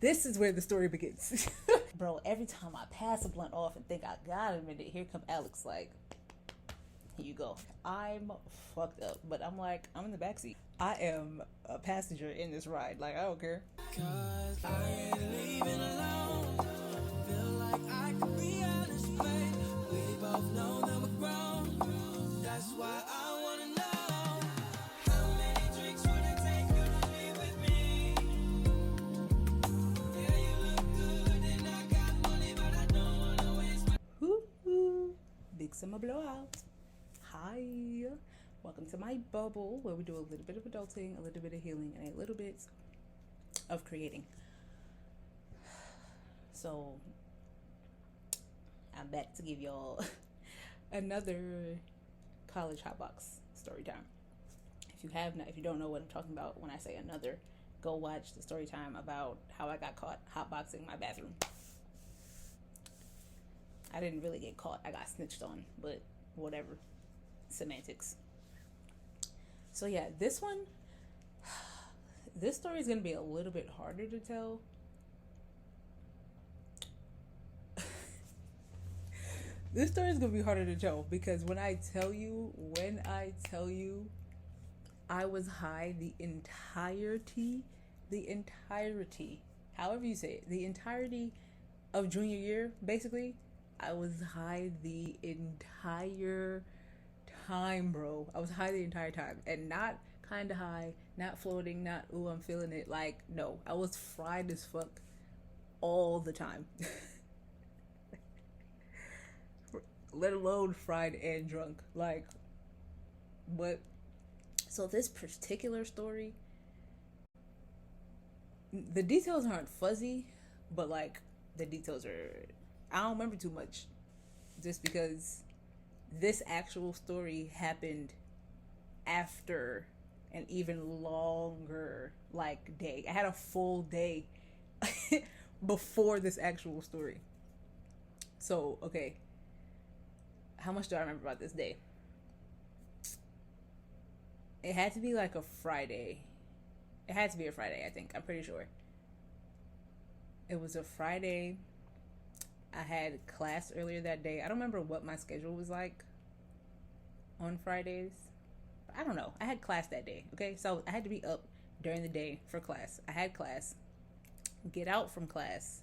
this is where the story begins. Bro, every time I pass a blunt off and think I got a minute, here come Alex like, here you go. I'm fucked up, but I'm like, I'm in the backseat. I am a passenger in this ride. Like, I don't care. Cause I ain't leaving alone. Feel like I could be honest, babe. We both know that we're grown. That's why I wanna know. How many drinks would it take you to be with me? Yeah, you look good and I got money, but I don't wanna waste my... Hoo-hoo. Big summer blowout. Hi, welcome to my bubble where we do a little bit of adulting, a little bit of healing, and a little bit of creating. So I'm back to give y'all another college hotbox story time. If you don't know what I'm talking about when I say another, go watch the story time about how I got caught hotboxing my bathroom. I didn't really get caught, I got snitched on, but whatever. Semantics. So yeah, this story is going to be a little bit harder to tell. This story is going to be harder to tell because when I tell you, I was high the entirety, however you say it, the entirety of junior year, basically. I was high the entire time, bro. I was high the entire time, and not kind of high, not floating, not ooh I'm feeling it. Like, no, I was fried as fuck all the time. Let alone fried and drunk. Like, what? So this particular story, the details aren't fuzzy, but like the details are, I don't remember too much, just because this actual story happened after an even longer like day. I had a full day before this actual story. So, okay. How much do I remember about this day? It had to be like a Friday. It had to be a Friday, I think. I'm pretty sure. It was a Friday. I had class earlier that day. I don't remember what my schedule was like on Fridays. I don't know. I had class that day, okay? So I had to be up during the day for class. I had class. Get out from class.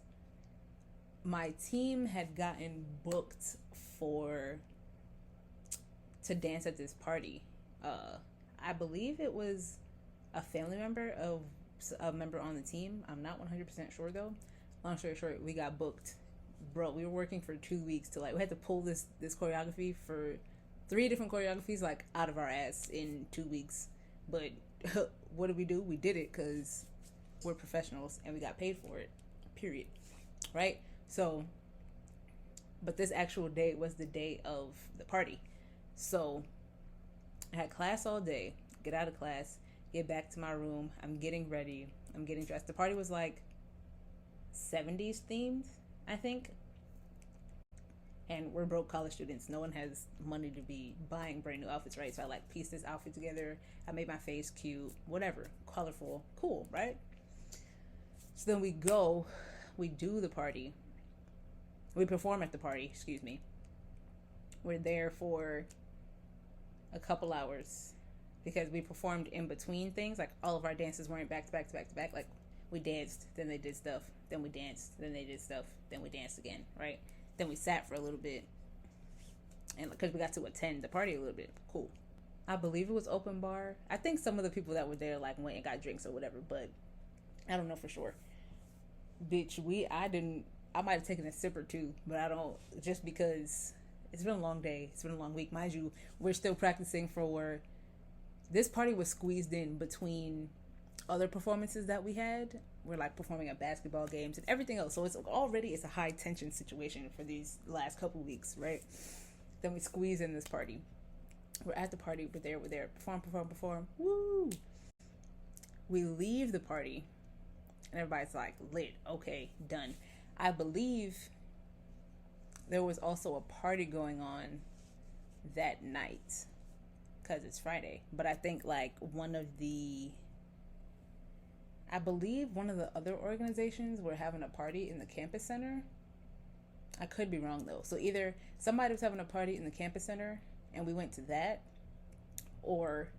My team had gotten booked to dance at this party. I believe it was a family member of a member on the team. I'm not 100% sure though. Long story short, we got booked. Bro, we were working for 2 weeks to we had to pull this choreography for 3 different choreographies out of our ass in 2 weeks. But what did we do? We did it because we're professionals and we got paid for it. Period. Right? So, but this actual day was the day of the party. So I had class all day, get out of class, get back to my room. I'm getting ready. I'm getting dressed. The party was like 70s themed, I think. And we're broke college students. No one has money to be buying brand new outfits, right? So I pieced this outfit together. I made my face cute, whatever, colorful, cool, right? So then we do the party. We perform at the party, excuse me. We're there for a couple hours because we performed in between things. Like, all of our dances weren't back to back to back to back. Like, we danced, then they did stuff, then we danced, then they did stuff, then we danced again, right? Then we sat for a little bit, and because we got to attend the party a little bit. Cool. I believe it was open bar. I think some of the people that were there went and got drinks or whatever, but I don't know for sure. Bitch, I might have taken a sip or two, but I don't, just because it's been a long day. It's been a long week. Mind you, we're still practicing for... This party was squeezed in between other performances that we had. We're performing at basketball games and everything else. So it's a high tension situation for these last couple weeks, right? Then we squeeze in this party. We're at the party. We're there. Perform. Woo! We leave the party and everybody's lit. Okay, done. I believe there was also a party going on that night because it's Friday. But I think one of the I believe one of the other organizations were having a party in the campus center. I could be wrong though. So either somebody was having a party in the campus center and we went to that, or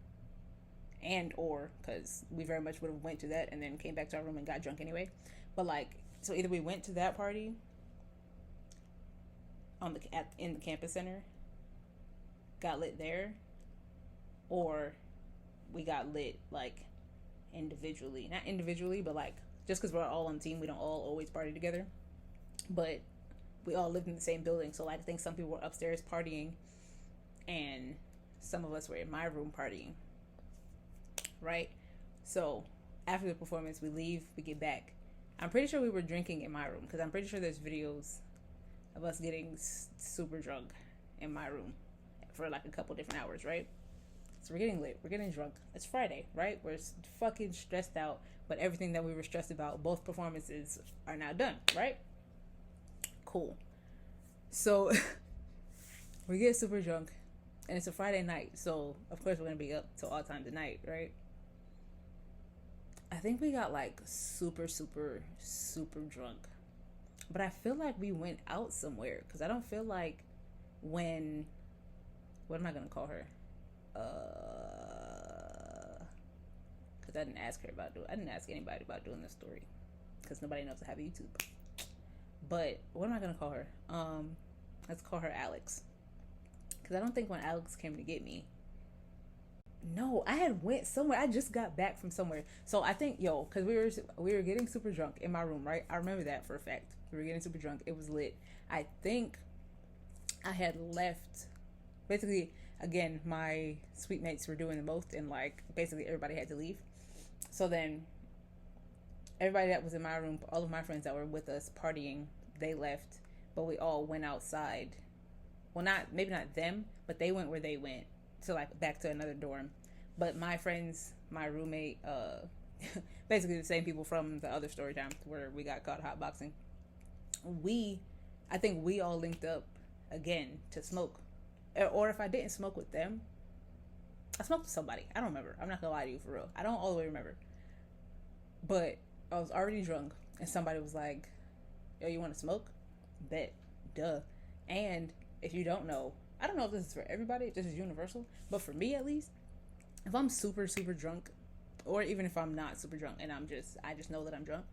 or because we very much would have went to that and then came back to our room and got drunk anyway. But like, so either we went to that party in the campus center, got lit there, or we got lit like individually, not individually, but like just because we're all on the team, we don't all always party together, but we all lived in the same building. So like, I think some people were upstairs partying, and some of us were in my room partying, right? So after the performance, we leave, we get back. I'm pretty sure we were drinking in my room because I'm pretty sure there's videos of us getting super drunk in my room for like a couple different hours, right? So we're getting lit, we're getting drunk. It's Friday, right? We're fucking stressed out, but everything that we were stressed about, both performances, are now done, right? Cool. So we get super drunk, and it's a Friday night, so of course we're gonna be up till all times of night, right? I think we got like super drunk, but I feel like we went out somewhere because I don't feel like when, what am I gonna call her? Because I didn't ask anybody about doing this story because nobody knows I have a YouTube. But what am I gonna call her? Let's call her Alex, because I don't think when Alex came to get me. No, I had went somewhere. I just got back from somewhere. So I think, because we were getting super drunk in my room, right? I remember that for a fact. We were getting super drunk. It was lit. I think I had left. Basically, again, my suite mates were doing the most, and like basically everybody had to leave. So then everybody that was in my room, all of my friends that were with us partying, they left, but we all went outside. Well, maybe not them, but they went where they went. So like back to another dorm. But my friends, my roommate, basically the same people from the other Storytime where we got caught hotboxing. I think we all linked up again to smoke. Or if I didn't smoke with them, I smoked with somebody. I don't remember. I'm not gonna lie to you, for real. I don't all the way remember. But I was already drunk, and somebody was like, yo, you want to smoke? Bet. Duh. And if you don't know, I don't know if this is for everybody, if this is universal, but for me at least, if I'm super drunk, or even if I'm not super drunk and I just know that I'm drunk,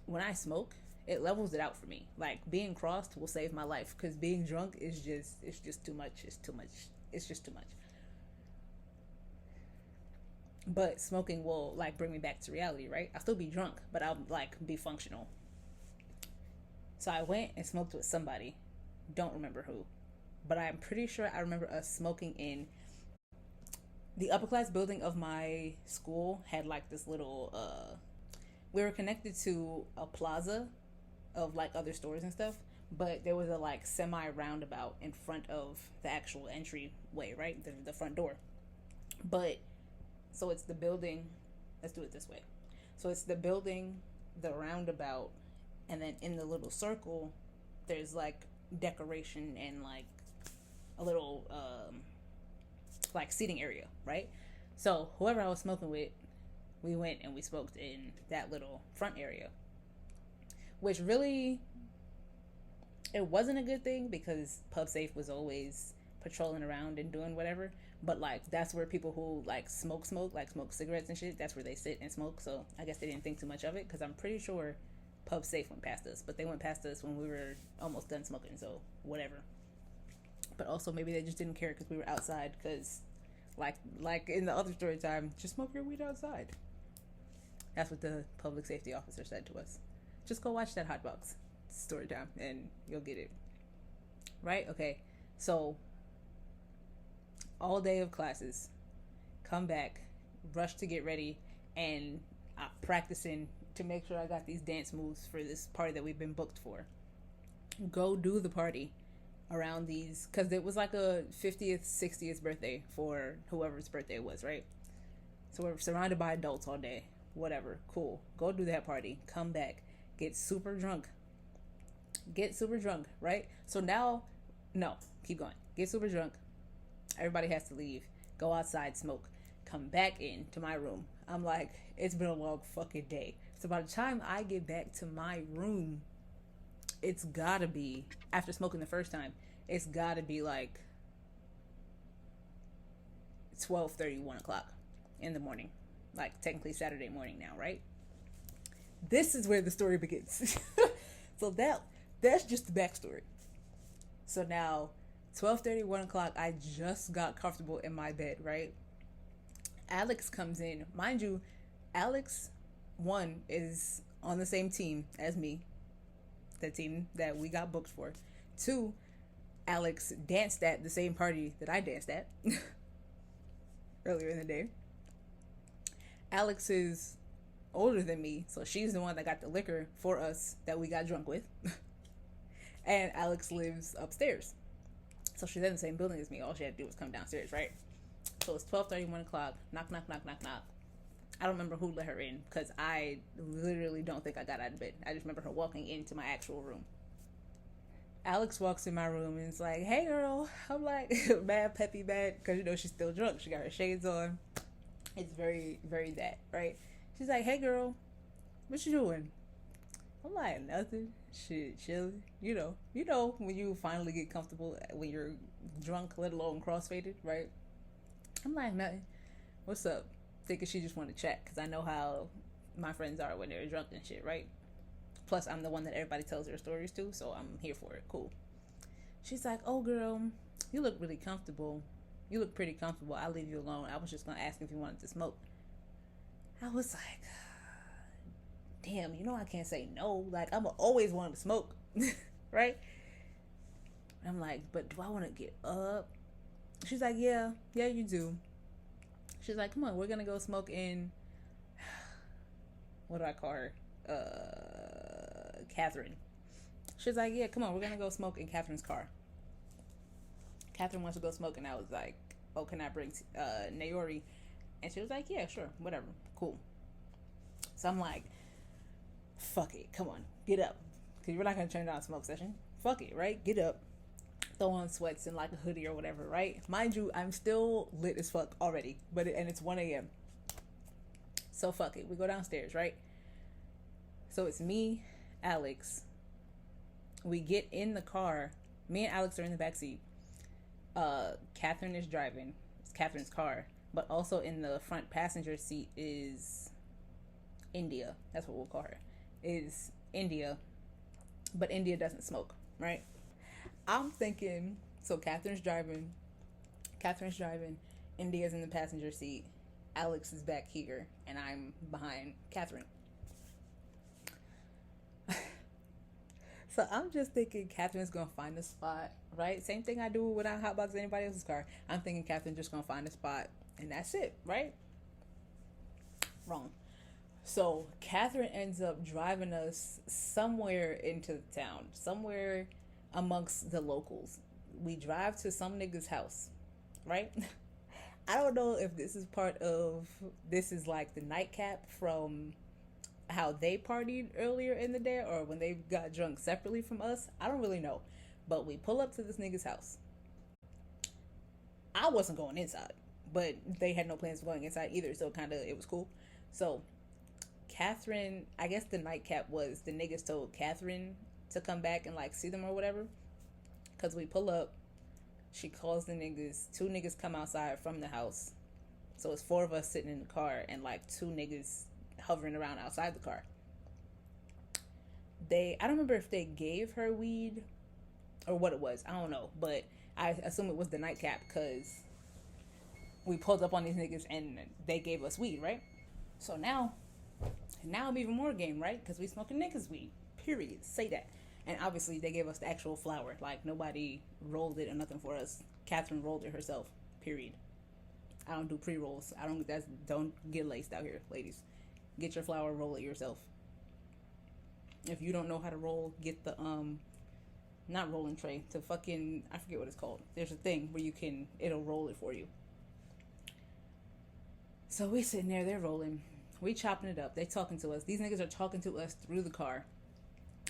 when I smoke, it levels it out for me. Like, being crossed will save my life, because being drunk is just too much. It's just too much. But smoking will like bring me back to reality, right? I'll still be drunk, but I'll like be functional. So I went and smoked with somebody. Don't remember who, but I'm pretty sure I remember us smoking in the upper class building of my school. Had like this little we were connected to a plaza of like other stores and stuff, but there was a like semi roundabout in front of the actual entryway, right? The front door. But so it's the building, let's do it this way. So it's the building, the roundabout, and then in the little circle there's like decoration and like a little like seating area, right? So whoever I was smoking with, we went and we smoked in that little front area, which really, it wasn't a good thing because Pub Safe was always patrolling around and doing whatever, but like that's where people who like smoke cigarettes and shit, that's where they sit and smoke. So I guess they didn't think too much of it, because I'm pretty sure Pub Safe went past us, but they went past us when we were almost done smoking, so whatever. But also maybe they just didn't care because we were outside, because like in the other story time, just smoke your weed outside. That's what the public safety officer said to us. Just go watch that Hotbox story time and you'll get it. Right? Okay. So all day of classes, come back, rush to get ready, and I'm practicing to make sure I got these dance moves for this party that we've been booked for. Go do the party around these, because it was like a 50th, 60th birthday for whoever's birthday it was, right? So we're surrounded by adults all day. Whatever, cool. Go do that party. Come back. Get super drunk. Right? So now, no, keep going. Get super drunk. Everybody has to leave. Go outside, smoke. come back into my room. I'm like, it's been a long fucking day. So by the time I get back to my room, it's gotta be, after smoking the first time, it's gotta be like 12:30, 1 o'clock in the morning. Like technically Saturday morning now, right? This is where the story begins. So that's just the backstory. So now 12:30, 1 o'clock, I just got comfortable in my bed, right? Alex comes in. Mind you, Alex, one, is on the same team as me, the team that we got booked for. Two, Alex danced at the same party that I danced at earlier in the day. Alex is older than me, so she's the one that got the liquor for us that we got drunk with. And Alex lives upstairs, so she's in the same building as me. All she had to do was come downstairs, right? So it's 12:30, 1 o'clock. Knock, knock, knock, knock, knock. I don't remember who let her in because I literally don't think I got out of bed. I just remember her walking into my actual room. Alex walks in my room and is like, "Hey, girl." I'm like, mad peppy, mad, because you know she's still drunk. She got her shades on. It's very, very that, right? She's like, "Hey, girl, what you doing?" I'm like, "Nothing. Shit, chilling. You know when you finally get comfortable when you're drunk, let alone crossfaded, right?" I'm like, "Nothing. What's up?" Thinking she just want to chat because I know how my friends are when they're drunk and shit, right? Plus, I'm the one that everybody tells their stories to, so I'm here for it. Cool. She's like, "Oh, girl, you look really comfortable. You look pretty comfortable. I'll leave you alone. I was just going to ask if you wanted to smoke." I was like, damn, I can't say no. Like, I'm always wanting to smoke, right? I'm like, but do I want to get up? She's like, yeah, you do. She's like, "Come on, we're going to go smoke in," what do I call her? Catherine. She's like, "Yeah, come on, we're going to go smoke in Catherine's car." Catherine wants to go smoke, and I was like, "Oh, can I bring Naori?" And she was like, "Yeah, sure, whatever, cool." So I'm like, fuck it, come on, get up. Because we're not going to turn down a smoke session. Fuck it, right? Get up. Throw on sweats and like a hoodie or whatever, right? Mind you, I'm still lit as fuck already. And it's 1 a.m. So fuck it. We go downstairs, right? So it's me, Alex. We get in the car. Me and Alex are in the backseat. Catherine is driving. It's Catherine's car. But also in the front passenger seat is India. That's what we'll call her. Is India. But India doesn't smoke, right? I'm thinking, so Catherine's driving. India's in the passenger seat. Alex is back here. And I'm behind Catherine. So I'm just thinking Catherine's going to find a spot, right? Same thing I do when I hotbox anybody else's car. I'm thinking Catherine's just going to find a spot. And that's it, right? Wrong. So Catherine ends up driving us somewhere into the town. Somewhere amongst the locals. We drive to some nigga's house, right? I don't know if this is like the nightcap from how they partied earlier in the day or when they got drunk separately from us. I don't really know. But we pull up to this nigga's house. I wasn't going inside, but they had no plans of going inside either, so it was cool. So Catherine, I guess the nightcap was the niggas told Catherine to come back and like see them or whatever. Because we pull up, she calls the niggas. 2 niggas come outside from the house. So it's 4 of us sitting in the car and like 2 niggas hovering around outside the car. I don't remember if they gave her weed or what it was. I don't know. But I assume it was the nightcap because we pulled up on these niggas and they gave us weed, right? So now I'm even more game, right? Because we smoking niggas weed. Period. Say that. And obviously they gave us the actual flower. Like nobody rolled it or nothing for us. Catherine rolled it herself. Period. I don't do pre-rolls. Don't get laced out here, ladies. Get your flower, roll it yourself. If you don't know how to roll, get the not rolling tray, to fucking, I forget what it's called. There's a thing where it'll roll it for you. So we sitting there, they're rolling. We chopping it up. They talking to us. These niggas are talking to us through the car.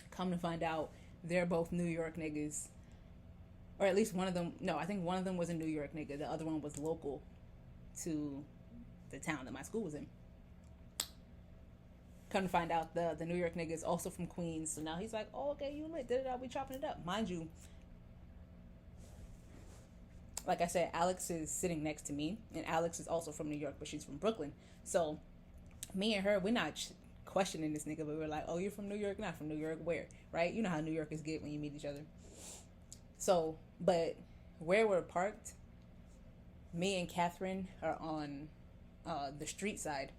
Come to find out, they're both New York niggas. Or at least one of them, no, I think one of them was a New York nigga. The other one was local to the town that my school was in. Come to find out, the New York nigga is also from Queens. So now he's like, oh, okay, you lit. Da-da-da, we chopping it up. Mind you, like I said, Alex is sitting next to me. And Alex is also from New York, but she's from Brooklyn. So me and her, we're not questioning this nigga, but we're like, oh, you're from New York? Not from New York. Where? Right? You know how New Yorkers get when you meet each other. So, but where we're parked, me and Catherine are on the street side,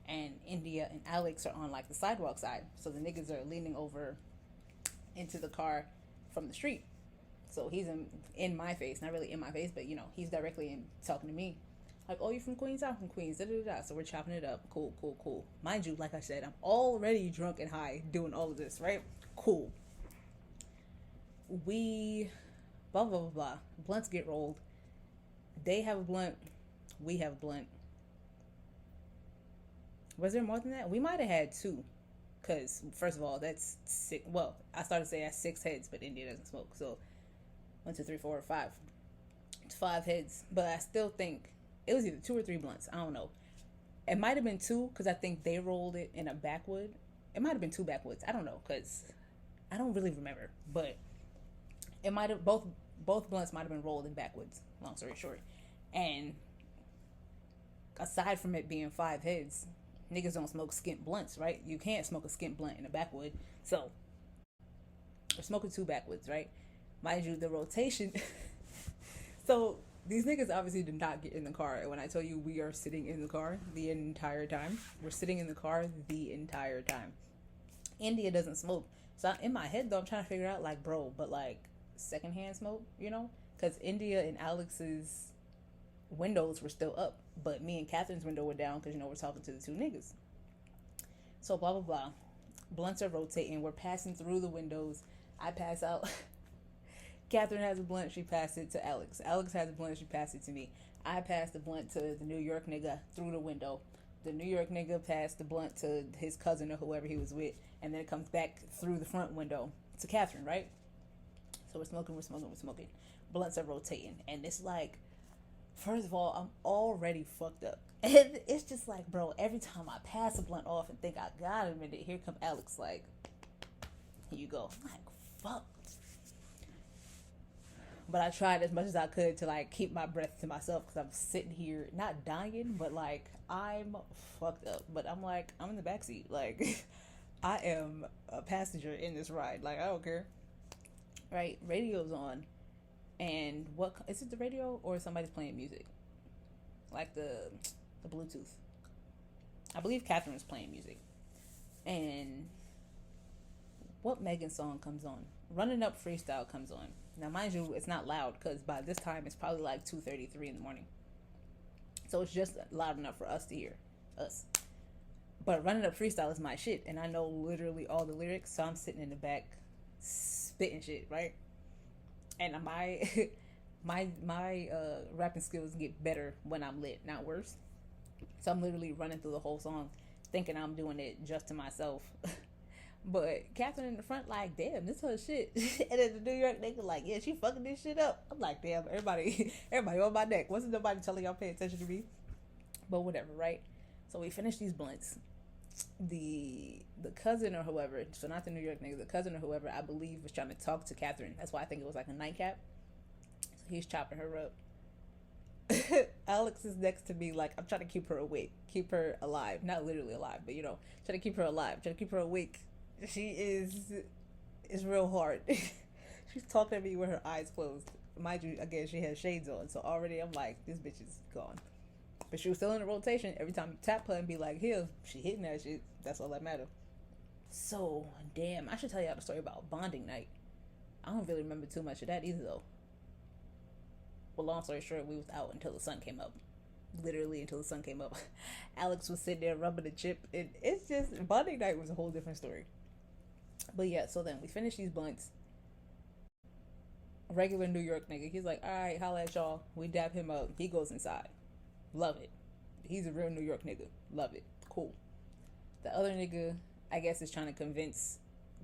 and India and Alex are on like the sidewalk side. So the niggas are leaning over into the car from the street. So he's in my face, not really in my face, but you know, he's directly in talking to me. Like, oh, you from Queens? I'm from Queens. Da, da, da. So we're chopping it up. Cool, cool, cool. Mind you, like I said, I'm already drunk and high doing all of this, right? Cool. We, blah, blah, blah, blah. Blunts get rolled. They have a blunt. We have a blunt. Was there more than that? We might have had two. Because, first of all, that's six. Well, I started to say that's 6 heads, but India doesn't smoke. So, 1, 2, 3, 4, 5. It's 5 heads. But I still think it was either 2 or 3 blunts. I don't know. It might have been 2 because I think they rolled it in a backwood. It might have been 2 backwoods. I don't know because I don't really remember. But it might have both blunts might have been rolled in backwoods. Long story short, and aside from it being 5 heads, niggas don't smoke skint blunts, right? You can't smoke a skint blunt in a backwood. So we're smoking 2 backwoods, right? Mind you, the rotation. So these niggas obviously did not get in the car. And when I tell you we are sitting in the car the entire time, we're sitting in the car the entire time. India doesn't smoke. So in my head, though, I'm trying to figure out, like, bro, but, like, secondhand smoke, you know? Because India and Alex's windows were still up. But me and Catherine's window were down because, you know, we're talking to the 2 niggas. So, blah, blah, blah. Blunts are rotating. We're passing through the windows. I pass out. Catherine has a blunt. She passed it to Alex. Alex has a blunt. She passed it to me. I passed the blunt to the New York nigga through the window. The New York nigga passed the blunt to his cousin or whoever he was with. And then it comes back through the front window to Catherine, right? So we're smoking. Blunts are rotating. And it's like, first of all, I'm already fucked up. And it's just like, bro, every time I pass a blunt off and think I got a minute, here come Alex like, here you go. I'm like, fuck. But I tried as much as I could to, like, keep my breath to myself because I'm sitting here, not dying, but, like, I'm fucked up. But I'm, like, I'm in the backseat. Like, I am a passenger in this ride. Like, I don't care. Right? Radio's on. And what, is it the radio or somebody's playing music? Like the Bluetooth. I believe Catherine was playing music. And what Megan song comes on? Running Up Freestyle comes on. Now, mind you, it's not loud because by this time it's probably like 2:33 in the morning. So it's just loud enough for us to hear. Us. But Running Up Freestyle is my shit. And I know literally all the lyrics. So I'm sitting in the back spitting shit, right? And my rapping skills get better when I'm lit, not worse. So I'm literally running through the whole song thinking I'm doing it just to myself. But Catherine in the front like, damn, this her shit. And then the New York nigga like, yeah, she fucking this shit up. I'm like, damn, everybody on my neck. Wasn't nobody telling y'all pay attention to me? But whatever, right? So we finished these blunts. The cousin or whoever, so not the New York nigga, the cousin or whoever, I believe, was trying to talk to Catherine. That's why I think it was like a nightcap. So he's chopping her up. Alex is next to me like, I'm trying to keep her awake, keep her alive. Not literally alive, but, you know, trying to keep her alive, trying to keep her awake. She is real hard. She's talking to me with her eyes closed. Mind you, again, she has shades on, so already I'm like, this bitch is gone. But she was still in the rotation. Every time you tap her and be like, here, she hitting that shit. That's all that matters. So, damn, I should tell y'all the story about bonding night. I don't really remember too much of that either, though. Well, long story short, we was out until the sun came up. Literally until the sun came up. Alex was sitting there rubbing the chip. And it's just, bonding night was a whole different story. But yeah, so then we finished these blunts. Regular New York nigga. He's like, all right, holla at y'all. We dab him up. He goes inside. Love it. He's a real New York nigga. Love it. Cool. The other nigga, I guess, is trying to convince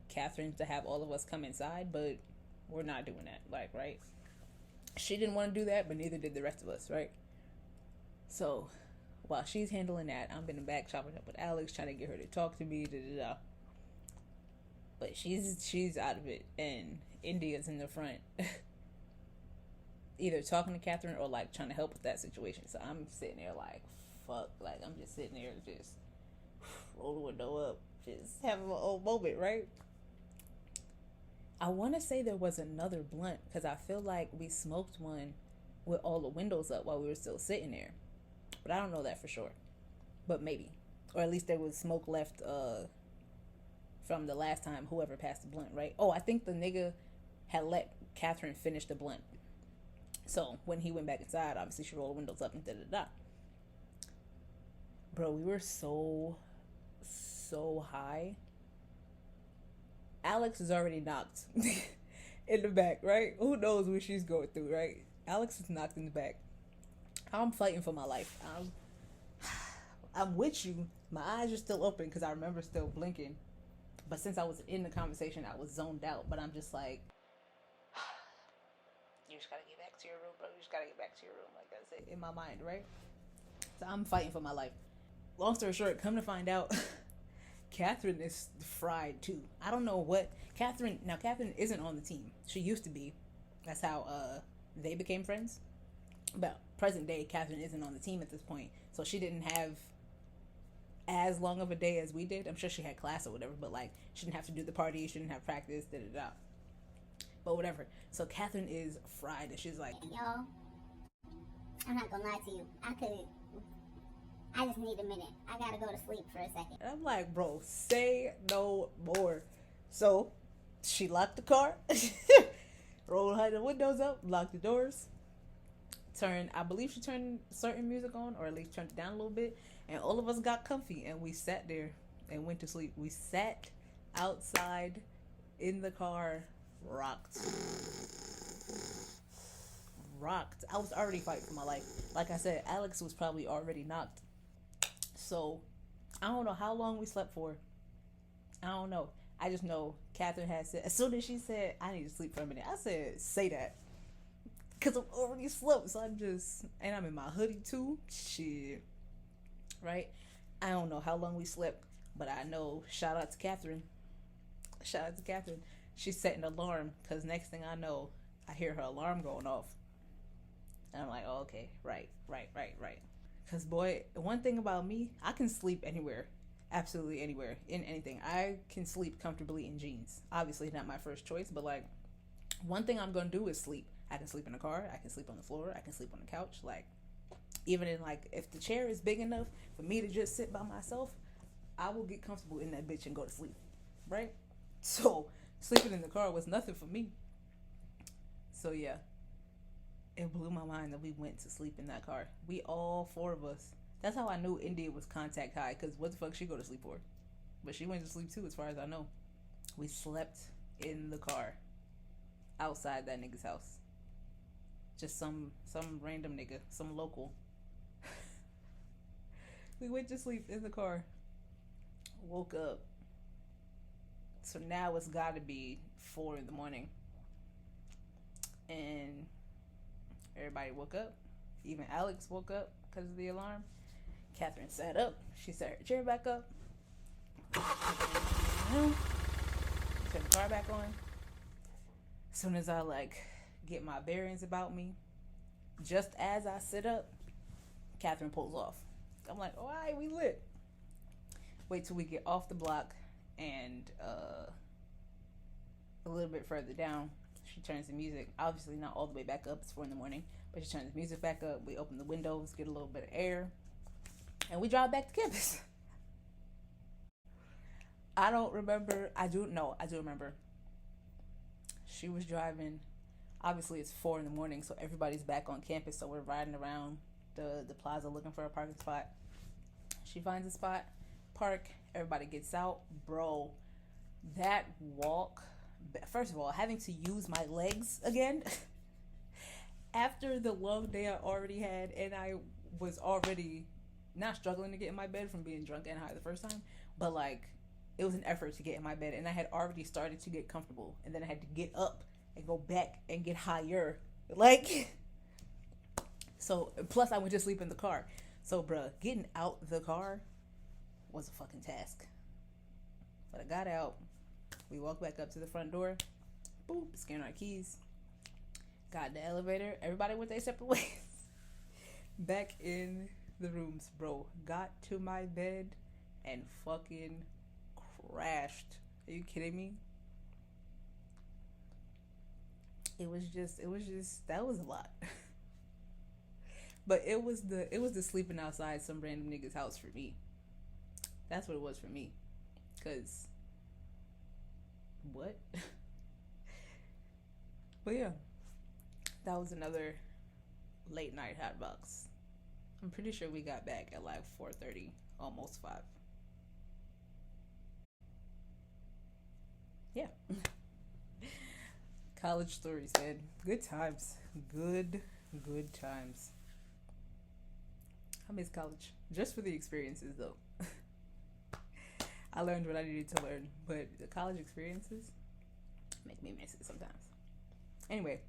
Catherine to have all of us come inside, but we're not doing that. Like, right? She didn't want to do that, but neither did the rest of us, right? So while she's handling that, I'm in the back chopping up with Alex, trying to get her to talk to me. Da, da, da. But she's out of it, and India's in the front, either talking to Catherine or like trying to help with that situation. So I'm sitting there like, fuck, like I'm just sitting there, just roll the window up, just having my own moment, right? I want to say there was another blunt because I feel like we smoked one with all the windows up while we were still sitting there, but I don't know that for sure. But maybe, or at least there was smoke left from the last time whoever passed the blunt, right? Oh, I think the nigga had let Catherine finish the blunt. So when he went back inside, obviously she rolled the windows up and da da da. Bro, we were so high. Alex is already knocked in the back, right? Who knows what she's going through, right? Alex is knocked in the back. I'm fighting for my life. I'm with you. My eyes are still open because I remember still blinking. But since I was in the conversation, I was zoned out. But I'm just like, you just gotta get back to your room, bro. You just gotta get back to your room. Like that's it in my mind, right? So I'm fighting for my life. Long story short, come to find out, Catherine is fried too. I don't know what Catherine isn't on the team. She used to be. That's how they became friends. But present day, Catherine isn't on the team at this point. So she didn't have as long of a day as we did. I'm sure she had class or whatever, but like she didn't have to do the party, she didn't have practice, da da da. But whatever. So Catherine is fried and she's like, y'all, I'm not gonna lie to you. I just need a minute. I gotta go to sleep for a second. And I'm like, bro, say no more. So she locked the car, rolled her the windows up, locked the doors, I believe she turned certain music on, or at least turned it down a little bit, and all of us got comfy and we sat there and went to sleep. We sat outside in the car, rocked. I was already fighting for my life. Like I said, Alex was probably already knocked. So I don't know how long we slept for. I don't know. I just know Catherine had said, as soon as she said, I need to sleep for a minute, I said, say that. Because I'm already slept. So and I'm in my hoodie too. Shit. Right? I don't know how long we slept, but I know, shout out to Catherine. She set an alarm, because next thing I know, I hear her alarm going off. And I'm like, oh, okay, right. Because, boy, one thing about me, I can sleep anywhere. Absolutely anywhere. In anything. I can sleep comfortably in jeans. Obviously not my first choice, but, like, one thing I'm going to do is sleep. I can sleep in the car. I can sleep on the floor. I can sleep on the couch. Like, even in, like, if the chair is big enough for me to just sit by myself, I will get comfortable in that bitch and go to sleep. Right? So, sleeping in the car was nothing for me. So, yeah. It blew my mind that we went to sleep in that car. We all four of us. That's how I knew India was contact high, because what the fuck she go to sleep for? But she went to sleep too, as far as I know. We slept in the car outside that nigga's house. Just some random nigga, some local. We went to sleep in the car. Woke up. So now it's gotta be 4 a.m. And everybody woke up. Even Alex woke up because of the alarm. Catherine sat up. She set her chair back up. Turned the car back on. As soon as I get my bearings about me, just as I sit up, Catherine pulls off. I'm like, all right, we lit. Wait till we get off the block, and a little bit further down, she turns the music, obviously not all the way back up, it's 4 a.m, but she turns the music back up. We open the windows, get a little bit of air, and we drive back to campus. I don't remember. I do remember. She was driving. Obviously, it's 4 a.m, so everybody's back on campus. So we're riding around the plaza looking for a parking spot. She finds a spot, park. Everybody gets out. Bro, that walk. First of all, having to use my legs again after the long day I already had, and I was already not struggling to get in my bed from being drunk and high the first time, but it was an effort to get in my bed, and I had already started to get comfortable, and then I had to get up and go back and get higher. So plus I went to sleep in the car. So, bruh, getting out the car was a fucking task. But I got out. We walked back up to the front door. Boop, scanned our keys. Got in the elevator. Everybody went their separate ways. Back in the rooms, bro. Got to my bed and fucking crashed. Are you kidding me? It was just, that was a lot. But it was the sleeping outside some random nigga's house for me. That's what it was for me. Cause what? But yeah, that was another late night hot box. I'm pretty sure we got back at like 4:30, almost 5. Yeah. College stories, man. Good times. Good times. I miss college. Just for the experiences, though. I learned what I needed to learn, but the college experiences make me miss it sometimes. Anyway,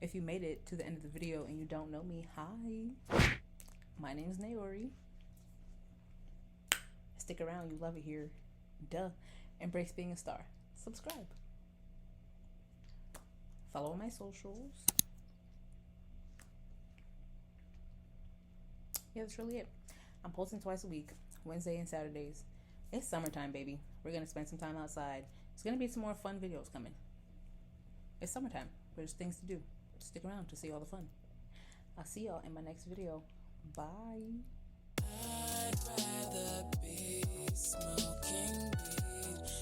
if you made it to the end of the video and you don't know me, hi. My name's Naori. Stick around, you love it here. Duh. Embrace being a star. Subscribe. Follow my socials. Yeah, that's really it. I'm posting twice a week, Wednesday and Saturdays. It's summertime, baby. We're going to spend some time outside. There's going to be some more fun videos coming. It's summertime. There's things to do. Stick around to see all the fun. I'll see y'all in my next video. Bye. I'd rather be smoking weed.